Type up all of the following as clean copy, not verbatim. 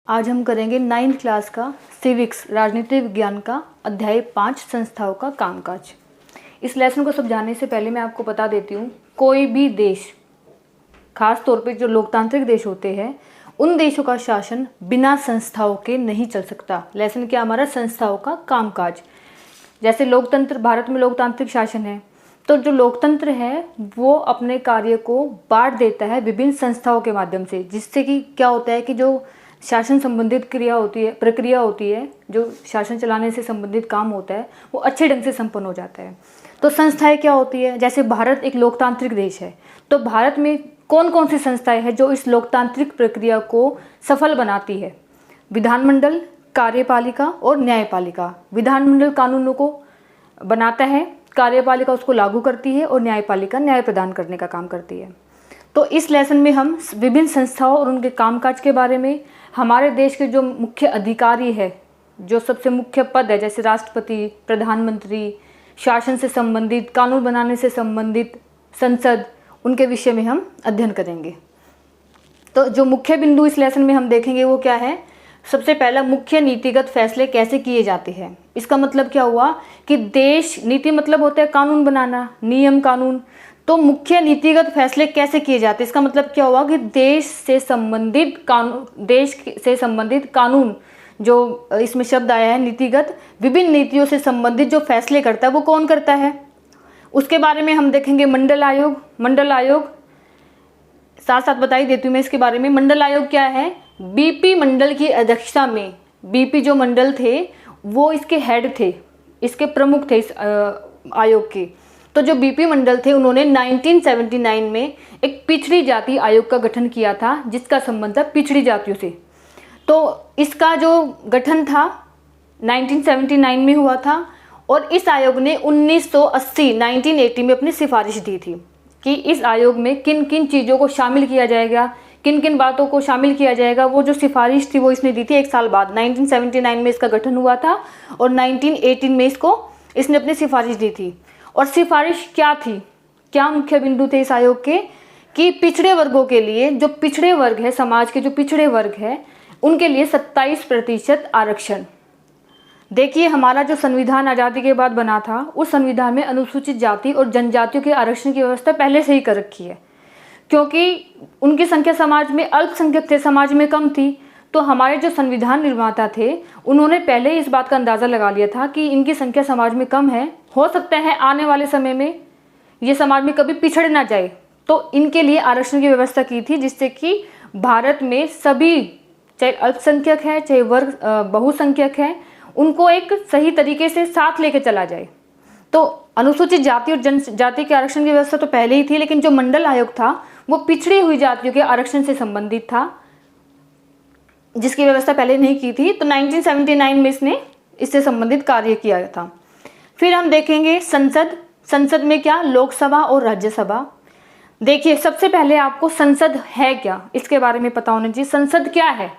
आज हम करेंगे 9th क्लास का सिविक्स राजनीति विज्ञान का अध्याय 5 संस्थाओं का कामकाज। इस लेसन को समझाने से पहले मैं आपको बता देती हूँ, कोई भी देश, खास तौर पे जो लोकतांत्रिक देश होते हैं, उन देशों का शासन बिना संस्थाओं के नहीं चल सकता। लेसन क्या हमारा संस्थाओं का कामकाज। जैसे लोकतंत्र, भारत में लोकतांत्रिक शासन है, तो जो लोकतंत्र है वो अपने कार्य को बांट देता है विभिन्न संस्थाओं के माध्यम से, जिससे कि क्या होता है कि जो शासन संबंधित प्रक्रिया होती है, जो शासन चलाने से संबंधित काम होता है, वो अच्छे ढंग से संपन्न हो जाता है। तो संस्थाएं क्या होती है, जैसे भारत एक लोकतांत्रिक देश है, तो भारत में कौन कौन सी संस्थाएं हैं जो इस लोकतांत्रिक प्रक्रिया को सफल बनाती है। विधानमंडल, कार्यपालिका और न्यायपालिका। विधानमंडल कानूनों को बनाता है, कार्यपालिका उसको लागू करती है और न्यायपालिका न्याय प्रदान करने का काम करती है। तो इस लेसन में हम विभिन्न संस्थाओं और उनके कामकाज के बारे में, हमारे देश के जो मुख्य अधिकारी है, जो सबसे मुख्य पद है, जैसे राष्ट्रपति, प्रधानमंत्री, शासन से संबंधित, कानून बनाने से संबंधित संसद, उनके विषय में हम अध्ययन करेंगे। तो जो मुख्य बिंदु इस लेसन में हम देखेंगे वो क्या है। सबसे पहला, मुख्य नीतिगत फैसले कैसे किए जाते हैं। इसका मतलब क्या हुआ कि देश, नीति मतलब होता है कानून बनाना, नियम कानून। तो मुख्य नीतिगत फैसले कैसे किए जाते हैं, इसका मतलब क्या हुआ कि देश से संबंधित कानून, जो इसमें शब्द आया है नीतिगत, विभिन्न नीतियों से संबंधित जो फैसले करता है वो कौन करता है। उसके बारे में हम देखेंगे मंडल आयोग साथ साथ बता ही देती हूँ मैं इसके बारे में। मंडल आयोग क्या है, बीपी मंडल की अध्यक्षता में, बीपी जो मंडल थे वो इसके हेड थे, इसके प्रमुख थे इस आयोग के। तो जो बीपी मंडल थे उन्होंने 1979 में एक पिछड़ी जाति आयोग का गठन किया था, जिसका संबंध था पिछड़ी जातियों से। तो इसका जो गठन था 1979 में हुआ था और इस आयोग ने 1980 में अपनी सिफारिश दी थी कि इस आयोग में किन किन चीज़ों को शामिल किया जाएगा, किन किन बातों को शामिल किया जाएगा। वो जो सिफारिश थी वो इसने दी थी एक साल बाद। 1979 में इसका गठन हुआ था और 1918 में इसने अपनी सिफारिश दी थी। और सिफारिश क्या थी, क्या मुख्य बिंदु थे इस आयोग के, कि पिछड़े वर्गों के लिए, जो पिछड़े वर्ग है, समाज के जो पिछड़े वर्ग है, उनके लिए 27% आरक्षण। देखिए, हमारा जो संविधान आज़ादी के बाद बना था, उस संविधान में अनुसूचित जाति और जनजातियों के आरक्षण की व्यवस्था पहले से ही कर रखी है, क्योंकि उनकी संख्या समाज में, अल्पसंख्यक थे, समाज में कम थी। तो हमारे जो संविधान निर्माता थे उन्होंने पहले ही इस बात का अंदाज़ा लगा लिया था कि इनकी संख्या समाज में कम है, हो सकता है आने वाले समय में ये समाज में कभी पिछड़ ना जाए, तो इनके लिए आरक्षण की व्यवस्था की थी, जिससे कि भारत में सभी, चाहे अल्पसंख्यक है चाहे वर्ग बहुसंख्यक है, उनको एक सही तरीके से साथ लेके चला जाए। तो अनुसूचित जाति और जनजाति के आरक्षण की व्यवस्था तो पहले ही थी, लेकिन जो मंडल आयोग था वो पिछड़ी हुई जातियों के आरक्षण से संबंधित था, जिसकी व्यवस्था पहले नहीं की थी। तो 1979 में इसने इससे संबंधित कार्य किया था। फिर हम देखेंगे संसद में क्या, लोकसभा और राज्यसभा। देखिए, सबसे पहले आपको संसद है क्या इसके बारे में पता होना चाहिए। संसद क्या है,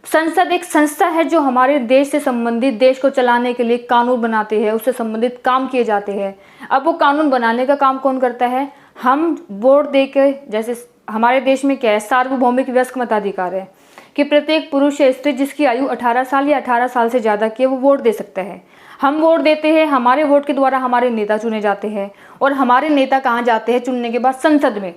संसद एक संस्था है जो हमारे देश से संबंधित, देश को चलाने के लिए कानून बनाते हैं, उससे संबंधित काम किए जाते हैं। अब वो कानून बनाने का काम कौन करता है, हम वोट दे के, जैसे हमारे देश में क्या है, सार्वभौमिक वयस्क मताधिकार है कि प्रत्येक पुरुष या स्त्री जिसकी आयु 18 साल या 18 साल से ज़्यादा की है वो वोट दे सकता है। हम वोट देते हैं, हमारे वोट के द्वारा हमारे नेता चुने जाते हैं और हमारे नेता कहाँ जाते हैं चुनने के बाद, संसद में।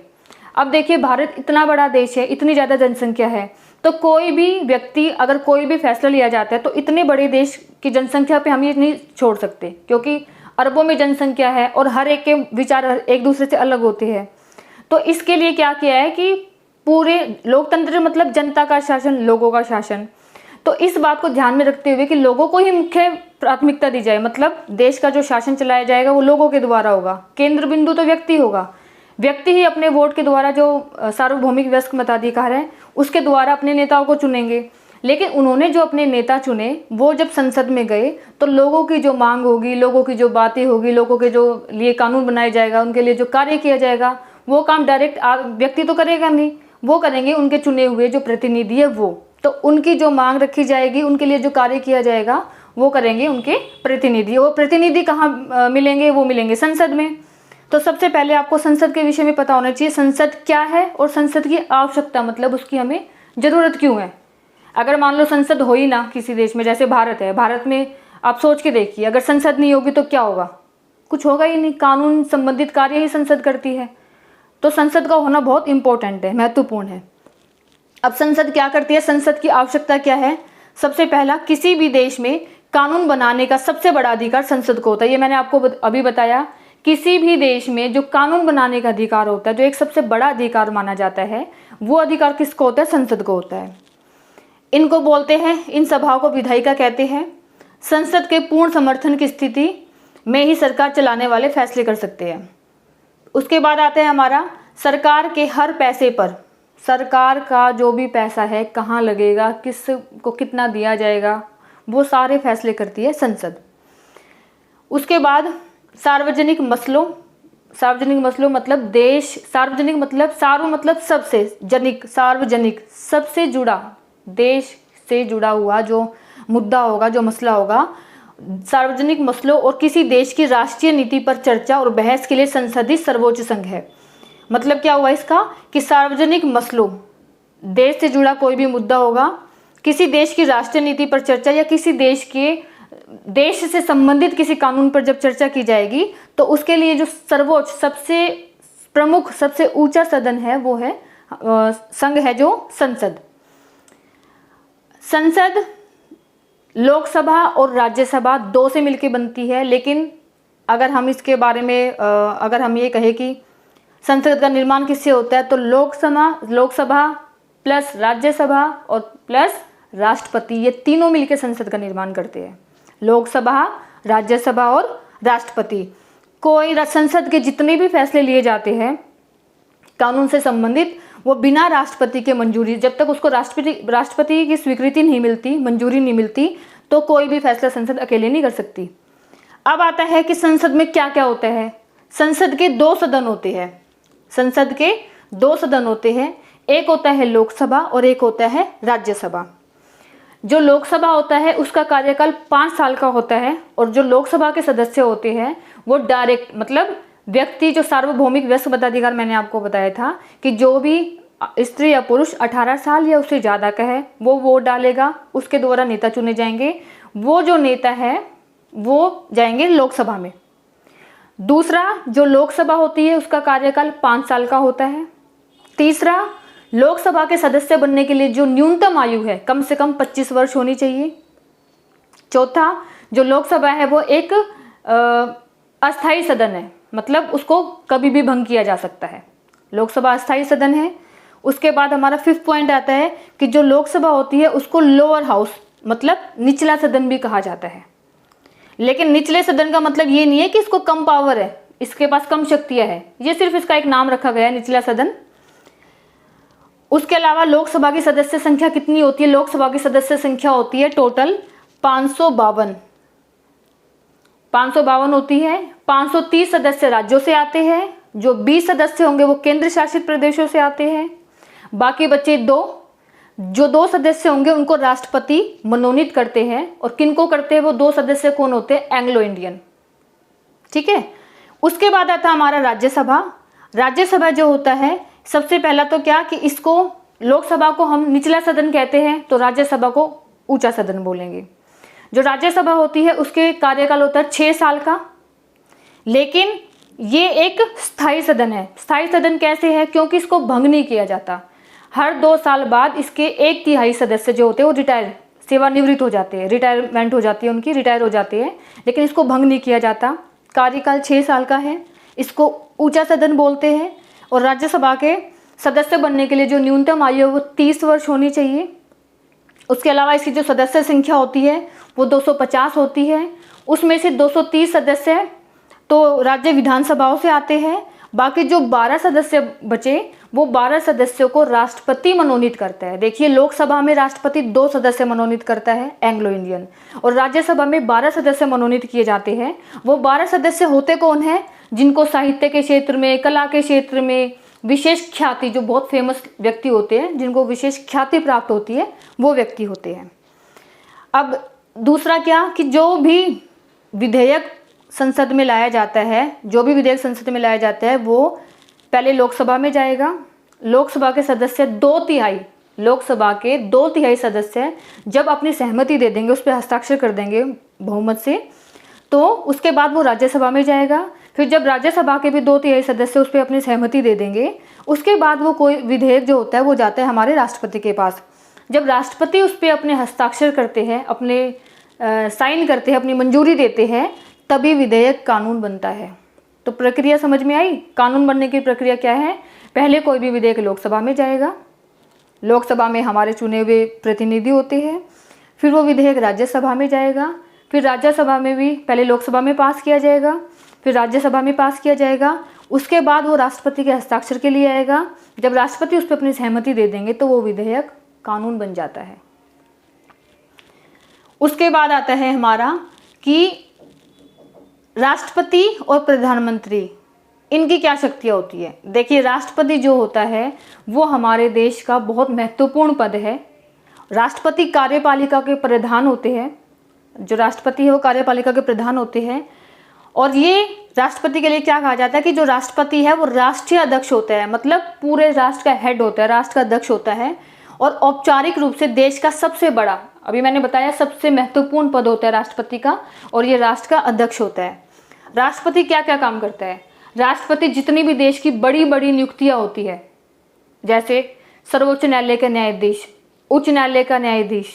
अब देखिए, भारत इतना बड़ा देश है, इतनी ज़्यादा जनसंख्या है, तो कोई भी व्यक्ति, अगर कोई भी फैसला लिया जाता है तो इतने बड़े देश की जनसंख्या पे हम ये नहीं छोड़ सकते, क्योंकि अरबों में जनसंख्या है और हर एक के विचार एक दूसरे से अलग होते हैं। तो इसके लिए क्या किया है कि पूरे लोकतंत्र मतलब जनता का शासन, लोगों का शासन। तो इस बात को ध्यान में रखते हुए कि लोगों को ही मुख्य प्राथमिकता दी जाए, मतलब देश का जो शासन चलाया जाएगा वो लोगों के द्वारा होगा, केंद्र बिंदु तो व्यक्ति होगा। व्यक्ति ही अपने वोट के द्वारा, जो सार्वभौमिक वयस्क मताधिकार है, उसके द्वारा अपने नेताओं को चुनेंगे। लेकिन उन्होंने जो अपने नेता चुने वो जब संसद में गए तो लोगों की जो मांग होगी, लोगों की जो बातें होगी, लोगों के जो लिए कानून बनाया जाएगा, उनके लिए जो कार्य किया जाएगा, वो काम डायरेक्ट व्यक्ति तो करेगा नहीं, वो करेंगे उनके चुने हुए जो प्रतिनिधि है वो। तो उनकी जो मांग रखी जाएगी, उनके लिए जो कार्य किया जाएगा वो करेंगे उनके प्रतिनिधि। वो प्रतिनिधि कहाँ मिलेंगे, वो मिलेंगे संसद में। तो सबसे पहले आपको संसद के विषय में पता होना चाहिए, संसद क्या है और संसद की आवश्यकता, मतलब उसकी हमें ज़रूरत क्यों है। अगर मान लो संसद हो ही ना किसी देश में, जैसे भारत है, भारत में आप सोच के देखिए, अगर संसद नहीं होगी तो क्या होगा? कुछ होगा ही नहीं, कानून संबंधित कार्य ही संसद करती है। तो संसद का होना बहुत इंपॉर्टेंट है, महत्वपूर्ण है। अब संसद क्या करती है, संसद की आवश्यकता क्या है? सबसे पहला, किसी भी देश में कानून बनाने का सबसे बड़ा अधिकार संसद को होता है। ये मैंने आपको अभी बताया, किसी भी देश में जो कानून बनाने का अधिकार होता है, जो एक सबसे बड़ा अधिकार माना जाता है, वो अधिकार किसको होता है? संसद को होता है। इनको बोलते हैं, इन सभाओं को विधायिका कहते हैं। संसद के पूर्ण समर्थन की स्थिति में ही सरकार चलाने वाले फैसले कर सकते हैं। उसके बाद आता है हमारा, सरकार के हर पैसे पर, सरकार का जो भी पैसा है कहाँ लगेगा, किस को कितना दिया जाएगा, वो सारे फैसले करती है संसद। उसके बाद सार्वजनिक मसलों, सार्वजनिक मसलों मतलब देश, सार्वजनिक मतलब सार्व मतलब सबसे, जनिक सार्वजनिक सबसे जुड़ा, देश से जुड़ा हुआ जो मुद्दा होगा, जो मसला होगा, सार्वजनिक मसलों और किसी देश की राष्ट्रीय नीति पर चर्चा और बहस के लिए संसद ही सर्वोच्च संघ है। मतलब क्या हुआ इसका, कि सार्वजनिक मसलों, देश से जुड़ा कोई भी मुद्दा होगा, किसी देश की राष्ट्रीय नीति पर चर्चा या किसी देश से संबंधित किसी कानून पर जब चर्चा की जाएगी, तो उसके लिए जो सर्वोच्च, सबसे प्रमुख, सबसे ऊंचा सदन है वो है संघ है जो संसद। संसद लोकसभा और राज्यसभा दो से मिलकर बनती है, लेकिन अगर हम इसके बारे में अगर हम ये कहें कि संसद का निर्माण किससे होता है, तो लोकसभा प्लस राज्यसभा और प्लस राष्ट्रपति, ये तीनों मिलकर संसद का निर्माण करते हैं। लोकसभा, राज्यसभा और राष्ट्रपति। कोई संसद के जितने भी फैसले लिए जाते हैं कानून से संबंधित, वो बिना राष्ट्रपति के मंजूरी, जब तक उसको राष्ट्रपति की स्वीकृति नहीं मिलती, मंजूरी नहीं मिलती, तो कोई भी फैसला संसद अकेले नहीं कर सकती। अब आता है कि संसद में क्या क्या होता है। संसद के दो सदन होते हैं, संसद के दो सदन होते हैं, एक होता है लोकसभा और एक होता है राज्यसभा। जो लोकसभा होता है उसका कार्यकाल 5 साल का होता है, और जो लोकसभा के सदस्य होते हैं वो डायरेक्ट, मतलब व्यक्ति, जो सार्वभौमिक व्यस्क मताधिकार मैंने आपको बताया था कि जो भी स्त्री या पुरुष 18 साल या उससे ज़्यादा का है वो वोट डालेगा, उसके द्वारा नेता चुने जाएंगे। वो जो नेता है वो जाएंगे लोकसभा में। दूसरा, जो लोकसभा होती है उसका कार्यकाल 5 साल का होता है। तीसरा, लोकसभा के सदस्य बनने के लिए जो न्यूनतम आयु है कम से कम 25 वर्ष होनी चाहिए। चौथा, जो लोकसभा है वो एक अस्थायी सदन है, मतलब उसको कभी भी भंग किया जा सकता है। लोकसभा अस्थायी सदन है। उसके बाद हमारा 5th पॉइंट आता है कि जो लोकसभा होती है उसको लोअर हाउस, मतलब निचला सदन भी कहा जाता है। लेकिन निचले सदन का मतलब ये नहीं है कि इसको कम पावर है, इसके पास कम शक्तियां है, ये सिर्फ इसका एक नाम रखा गया है, निचला सदन। उसके अलावा लोकसभा की सदस्य संख्या कितनी होती है? लोकसभा की सदस्य संख्या होती है टोटल 552 होती है। 530 सदस्य राज्यों से आते हैं, जो 20 सदस्य होंगे वो केंद्र शासित प्रदेशों से आते हैं। बाकी बचे जो 2 सदस्य होंगे उनको राष्ट्रपति मनोनीत करते हैं। और किनको करते हैं वो 2 सदस्य कौन होते हैं? Anglo Indian. ठीक है। उसके बाद आता हमारा राज्यसभा। राज्यसभा जो होता है, सबसे पहला तो क्या कि इसको, लोकसभा को हम निचला सदन कहते हैं तो राज्यसभा को ऊंचा सदन बोलेंगे। जो राज्यसभा होती है उसके कार्यकाल होता है 6 साल का, लेकिन ये एक स्थायी सदन है। स्थायी सदन कैसे है? क्योंकि इसको भंग नहीं किया जाता। हर 2 साल बाद इसके 1/3 सदस्य जो होते हैं वो सेवानिवृत्त हो जाते हैं, रिटायरमेंट हो जाती है उनकी, रिटायर हो जाते हैं, लेकिन इसको भंग नहीं किया जाता। कार्यकाल 6 साल का है, इसको ऊंचा सदन बोलते हैं। और राज्यसभा के सदस्य बनने के लिए जो न्यूनतम आयु है वो 30 वर्ष होनी चाहिए। उसके अलावा इसकी जो सदस्य संख्या होती है वो 250 होती है। उसमें से 230 सदस्य तो राज्य विधानसभाओं से आते हैं। बाकी जो 12 सदस्य बचे वो 12 सदस्यों को राष्ट्रपति मनोनीत करता है। देखिए, लोकसभा में राष्ट्रपति 2 सदस्य मनोनीत करता है, एंग्लो इंडियन, और राज्यसभा में 12 सदस्य मनोनीत किए जाते हैं। वो 12 सदस्य होते कौन है? जिनको साहित्य के क्षेत्र में, कला के क्षेत्र में विशेष ख्याति, जो बहुत फेमस व्यक्ति होते हैं, जिनको विशेष ख्याति प्राप्त होती है, वो व्यक्ति होते हैं। अब दूसरा क्या कि जो भी विधेयक संसद में लाया जाता है, जो भी विधेयक संसद में लाया जाता है वो पहले लोकसभा में जाएगा। लोकसभा के सदस्य 2/3 लोकसभा के 2/3 सदस्य जब अपनी सहमति दे देंगे, उस पर हस्ताक्षर कर देंगे बहुमत से, तो उसके बाद वो राज्यसभा में जाएगा। फिर जब राज्यसभा के भी 2/3 सदस्य उस पर अपनी सहमति दे देंगे, उसके बाद वो कोई विधेयक जो होता है वो जाता है हमारे राष्ट्रपति के पास। जब राष्ट्रपति उस पर अपने हस्ताक्षर करते हैं, अपने साइन करते हैं, अपनी मंजूरी देते हैं, तभी विधेयक कानून बनता है। तो प्रक्रिया समझ में आई? कानून बनने की प्रक्रिया क्या है? पहले कोई भी विधेयक लोकसभा में जाएगा, लोकसभा में हमारे चुने हुए प्रतिनिधि होते हैं, फिर वो विधेयक राज्यसभा में जाएगा, फिर राज्यसभा में भी पहले लोकसभा में पास किया जाएगा, फिर राज्यसभा में पास किया जाएगा, उसके बाद वो राष्ट्रपति के हस्ताक्षर के लिए आएगा। जब राष्ट्रपति उस पर अपनी सहमति दे देंगे तो वो विधेयक कानून बन जाता है। उसके बाद आता है हमारा कि राष्ट्रपति और प्रधानमंत्री, इनकी क्या शक्तियाँ होती है। देखिए, राष्ट्रपति जो होता है वो हमारे देश का बहुत महत्वपूर्ण पद है। राष्ट्रपति कार्यपालिका के प्रधान होते हैं, जो राष्ट्रपति है वो कार्यपालिका के प्रधान होते हैं। और ये राष्ट्रपति के लिए क्या कहा जाता है कि जो राष्ट्रपति है वो राष्ट्रीय अध्यक्ष होता है, मतलब पूरे राष्ट्र का हेड होता है, राष्ट्र का अध्यक्ष होता है, और औपचारिक रूप से देश का सबसे बड़ा, अभी मैंने बताया सबसे महत्वपूर्ण पद होता है राष्ट्रपति का, और ये राष्ट्र का अध्यक्ष होता है। राष्ट्रपति क्या क्या काम करता है? राष्ट्रपति जितनी भी देश की बड़ी बड़ी नियुक्तियां होती है, जैसे सर्वोच्च न्यायालय का न्यायाधीश, उच्च न्यायालय का न्यायाधीश,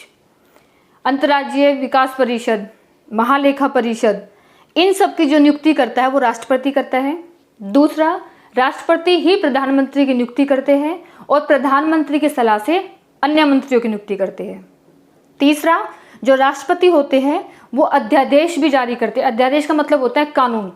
अंतर्राज्यीय विकास परिषद, महालेखा परिषद, इन सब की जो नियुक्ति करता है वो राष्ट्रपति करता है। दूसरा, राष्ट्रपति ही प्रधानमंत्री की नियुक्ति करते हैं और प्रधानमंत्री की सलाह से अन्य मंत्रियों की नियुक्ति करते हैं। तीसरा, जो राष्ट्रपति होते हैं वो अध्यादेश भी जारी करते हैं। अध्यादेश का मतलब होता है कानून।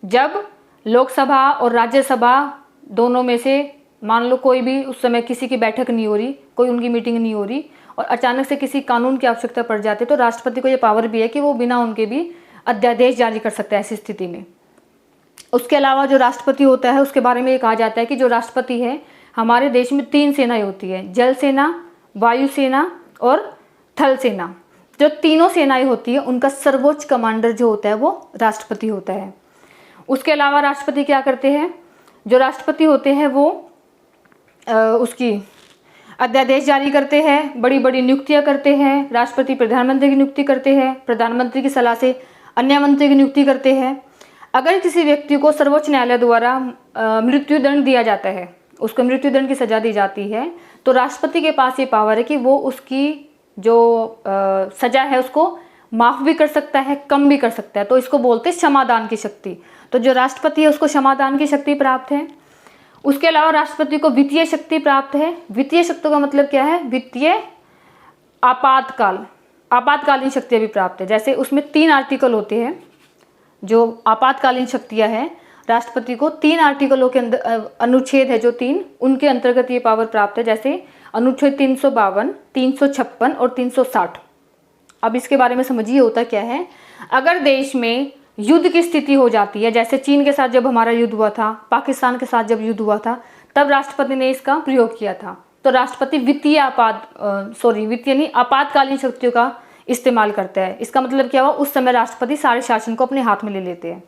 जब लोकसभा और राज्यसभा दोनों में से मान लो कोई भी उस समय किसी की बैठक नहीं हो रही, कोई उनकी मीटिंग नहीं हो रही, और अचानक से किसी कानून की आवश्यकता पड़ जाती है, तो राष्ट्रपति को ये पावर भी है कि वो बिना उनके भी अध्यादेश जारी कर सकता है ऐसी स्थिति में। उसके अलावा जो राष्ट्रपति होता है उसके बारे में ये कहा जाता है कि जो राष्ट्रपति है, हमारे देश में 3 सेनाएं होती है, जल सेना, वायु सेना और थल सेना। जो तीनों सेनाएं होती है उनका सर्वोच्च कमांडर जो होता है वो राष्ट्रपति होता है। उसके अलावा राष्ट्रपति क्या करते हैं? जो राष्ट्रपति होते हैं वो उसकी अध्यादेश जारी करते हैं, बड़ी बड़ी नियुक्तियां करते हैं। राष्ट्रपति प्रधानमंत्री की नियुक्ति करते हैं, प्रधानमंत्री की सलाह से अन्य मंत्री की नियुक्ति करते हैं। अगर किसी व्यक्ति को सर्वोच्च न्यायालय द्वारा मृत्युदंड दिया जाता है, उसको मृत्युदंड की सजा दी जाती है, तो राष्ट्रपति के पास ये पावर है कि वो उसकी जो सजा है उसको माफ़ भी कर सकता है, कम भी कर सकता है। तो इसको बोलते हैं क्षमादान की शक्ति। तो जो राष्ट्रपति है उसको क्षमादान की शक्ति प्राप्त है। उसके अलावा राष्ट्रपति को वित्तीय शक्ति प्राप्त है। वित्तीय शक्ति का मतलब क्या है? वित्तीय आपातकालीन शक्तियाँ भी प्राप्त है। जैसे उसमें 3 आर्टिकल होते हैं जो आपातकालीन शक्तियाँ हैं, राष्ट्रपति को 3 आर्टिकलों के अंदर अनुच्छेद है जो 3, उनके अंतर्गत ये पावर प्राप्त है। जैसे अनुच्छेद 352, 356 और 360। अब इसके बारे में समझिए होता क्या है। अगर देश में युद्ध की स्थिति हो जाती है, जैसे चीन के साथ जब हमारा युद्ध हुआ था, पाकिस्तान के साथ जब युद्ध हुआ था, तब राष्ट्रपति ने इसका प्रयोग किया था। तो राष्ट्रपति आपातकालीन शक्तियों का इस्तेमाल करता है। इसका मतलब क्या हुआ? उस समय राष्ट्रपति सारे शासन को अपने हाथ में ले लेते हैं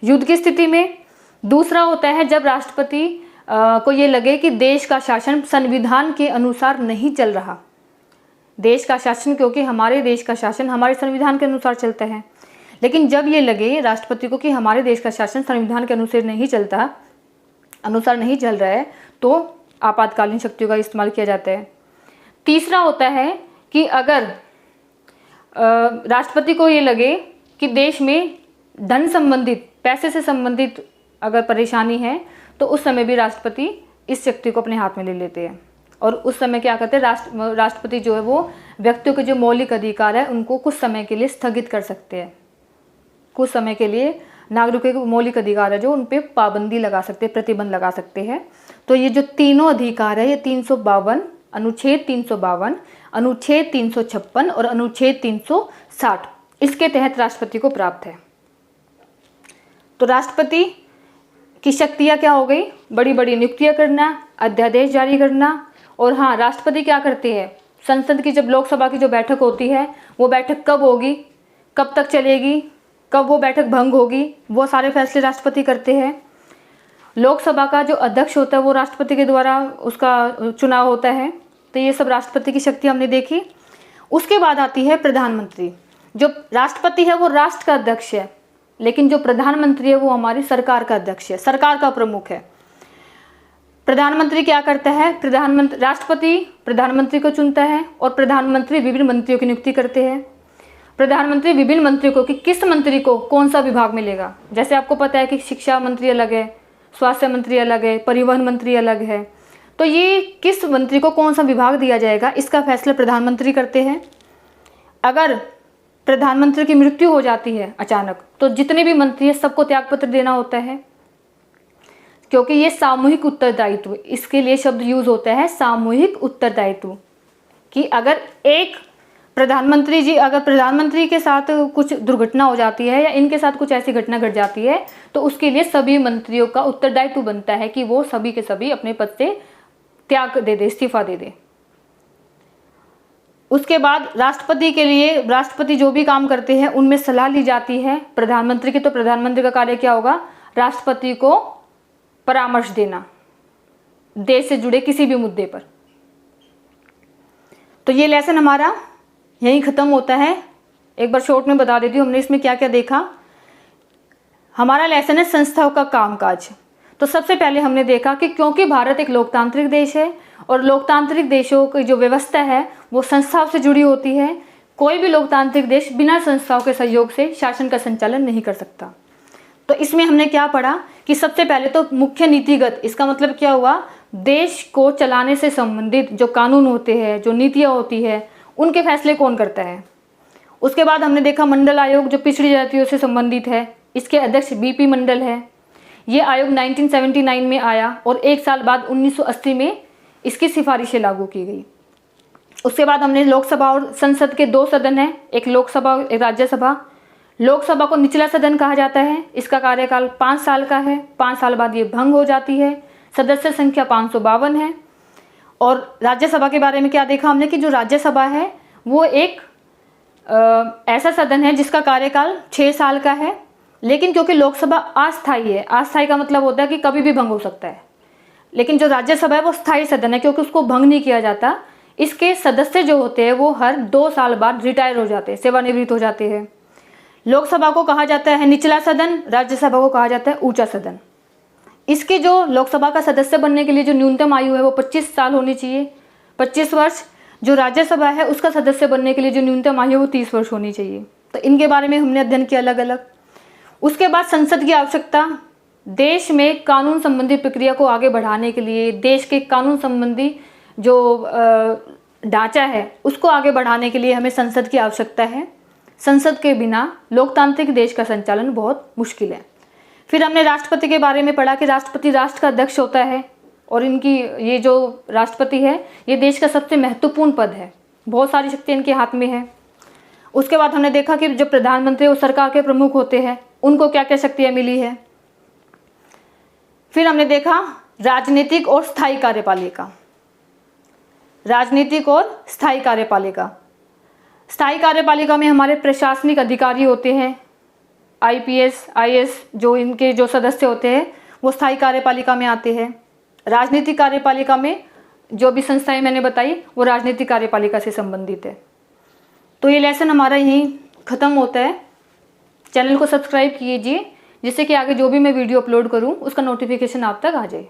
युद्ध की स्थिति में। दूसरा होता है जब राष्ट्रपति को ये लगे कि देश का शासन संविधान के अनुसार नहीं चल रहा। देश का शासन, क्योंकि हमारे देश का शासन हमारे संविधान के अनुसार चलता है, लेकिन जब ये लगे राष्ट्रपति को कि हमारे देश का शासन संविधान के अनुसार नहीं चल रहा है, तो आपातकालीन शक्तियों का इस्तेमाल किया जाता है। तीसरा होता है कि अगर राष्ट्रपति को ये लगे कि देश में धन संबंधित, पैसे से संबंधित अगर परेशानी है, तो उस समय भी राष्ट्रपति इस शक्ति को अपने हाथ में ले लेते हैं। और उस समय क्या करते हैं? राष्ट्रपति जो है वो व्यक्तियों के जो मौलिक अधिकार है उनको कुछ समय के लिए स्थगित कर सकते हैं। कुछ समय के लिए नागरिकों के मौलिक अधिकार है जो उन पर पाबंदी लगा सकते हैं, प्रतिबंध लगा सकते हैं। तो ये जो तीनों अधिकार है, ये 352, अनुच्छेद 352, अनुच्छेद 356 और अनुच्छेद 360, इसके तहत राष्ट्रपति को प्राप्त है। तो राष्ट्रपति की शक्तियाँ क्या हो गई? बड़ी बड़ी नियुक्तियाँ करना, अध्यादेश जारी करना। और हाँ, राष्ट्रपति क्या करते हैं? संसद की जब लोकसभा की जो बैठक होती है, वो बैठक कब होगी, कब तक चलेगी, कब वो बैठक भंग होगी, वो सारे फैसले राष्ट्रपति करते हैं। लोकसभा का जो अध्यक्ष होता है वो राष्ट्रपति के द्वारा उसका चुनाव होता है। तो ये सब राष्ट्रपति की शक्ति हमने देखी। उसके बाद आती है प्रधानमंत्री। जो राष्ट्रपति है वो राष्ट्र का अध्यक्ष है, लेकिन जो प्रधानमंत्री है वो हमारी सरकार का अध्यक्ष है, सरकार का प्रमुख है। प्रधानमंत्री क्या करता है? राष्ट्रपति प्रधानमंत्री को चुनता है और प्रधानमंत्री विभिन्न मंत्रियों की नियुक्ति करते हैं। प्रधानमंत्री विभिन्न मंत्रियों को कि किस मंत्री को कौन सा विभाग मिलेगा। जैसे आपको पता है कि शिक्षा मंत्री अलग है, स्वास्थ्य मंत्री अलग है, परिवहन मंत्री अलग है। तो ये किस मंत्री को कौन सा विभाग दिया जाएगा, इसका फैसला प्रधानमंत्री करते हैं। अगर प्रधानमंत्री की मृत्यु हो जाती है अचानक, तो जितने भी मंत्री हैं सबको त्यागपत्र देना होता है, क्योंकि ये सामूहिक उत्तरदायित्व, इसके लिए शब्द यूज होता है सामूहिक उत्तरदायित्व। कि अगर एक प्रधानमंत्री जी, अगर प्रधानमंत्री के साथ कुछ दुर्घटना हो जाती है या इनके साथ कुछ ऐसी घटना घट जाती है, तो उसके लिए सभी मंत्रियों का उत्तरदायित्व बनता है कि वो सभी के सभी अपने पद से त्याग दे दे, इस्तीफा दे दे। उसके बाद राष्ट्रपति के लिए, राष्ट्रपति जो भी काम करते हैं उनमें सलाह ली जाती है प्रधानमंत्री की। तो प्रधानमंत्री का कार्य क्या होगा? राष्ट्रपति को परामर्श देना देश से जुड़े किसी भी मुद्दे पर। तो ये लेसन हमारा यहीं ख़त्म होता है। एक बार शॉर्ट में बता देती हूँ हमने इसमें क्या क्या देखा। हमारा लेसन है संस्थाओं का कामकाज। तो सबसे पहले हमने देखा कि क्योंकि भारत एक लोकतांत्रिक देश है और लोकतांत्रिक देशों की जो व्यवस्था है वो संस्थाओं से जुड़ी होती है। कोई भी लोकतांत्रिक देश बिना संस्थाओं के सहयोग से शासन का संचालन नहीं कर सकता। तो इसमें हमने क्या पढ़ा कि सबसे पहले तो मुख्य नीतिगत, इसका मतलब क्या हुआ? देश को चलाने से संबंधित जो कानून होते हैं, जो नीतियाँ होती है, उनके फैसले कौन करता है। उसके बाद हमने देखा मंडल आयोग जो पिछड़ी जातियों से संबंधित है, इसके अध्यक्ष बीपी मंडल है। ये आयोग 1979 में आया और एक साल बाद 1980 में इसकी सिफारिशें लागू की गई। उसके बाद हमने लोकसभा और संसद के दो सदन हैं, एक लोकसभा और एक राज्यसभा। लोकसभा को निचला सदन कहा जाता है, इसका कार्यकाल 5 साल का है। 5 साल बाद ये भंग हो जाती है। सदस्य संख्या 552 है। और राज्यसभा के बारे में क्या देखा हमने कि जो राज्यसभा है वो एक ऐसा सदन है जिसका कार्यकाल 6 साल का है, लेकिन क्योंकि लोकसभा अस्थायी है, अस्थायी का मतलब होता है कि कभी भी भंग हो सकता है, लेकिन जो राज्यसभा है वो स्थायी सदन है क्योंकि उसको भंग नहीं किया जाता। इसके सदस्य जो होते हैं वो हर 2 साल बाद रिटायर हो जाते हैं, सेवानिवृत्त हो जाते हैं। लोकसभा को कहा जाता है निचला सदन, राज्यसभा को कहा जाता है ऊंचा सदन। इसके जो लोकसभा का सदस्य बनने के लिए जो न्यूनतम आयु है वो 25 साल होनी चाहिए, 25 वर्ष। जो राज्यसभा है उसका सदस्य बनने के लिए जो न्यूनतम आयु है वो 30 वर्ष होनी चाहिए। तो इनके बारे में हमने अध्ययन किया अलग अलग। उसके बाद संसद की आवश्यकता, देश में कानून संबंधी प्रक्रिया को आगे बढ़ाने के लिए, देश के कानून संबंधी जो ढांचा है उसको आगे बढ़ाने के लिए हमें संसद की आवश्यकता है। संसद के बिना लोकतांत्रिक देश का संचालन बहुत मुश्किल है। फिर हमने राष्ट्रपति के बारे में पढ़ा कि राष्ट्रपति राष्ट्र का अध्यक्ष होता है और इनकी ये जो राष्ट्रपति है ये देश का सबसे महत्वपूर्ण पद है, बहुत सारी शक्ति इनके हाथ में है। उसके बाद हमने देखा कि जो प्रधानमंत्री वो सरकार के प्रमुख होते हैं, उनको क्या क्या शक्तियाँ मिली है। फिर हमने देखा राजनीतिक और स्थायी कार्यपालिका। राजनीतिक और स्थायी कार्यपालिका, स्थायी कार्यपालिका में हमारे प्रशासनिक अधिकारी होते हैं, IPS, IAS, जो इनके जो सदस्य होते हैं वो स्थायी कार्यपालिका में आते हैं। राजनीतिक कार्यपालिका में जो भी संस्थाएं मैंने बताई वो राजनीतिक कार्यपालिका से संबंधित है। तो ये लेसन हमारा यहीं ख़त्म होता है। चैनल को सब्सक्राइब कीजिए जिससे कि आगे जो भी मैं वीडियो अपलोड करूं उसका नोटिफिकेशन आप तक आ जाए।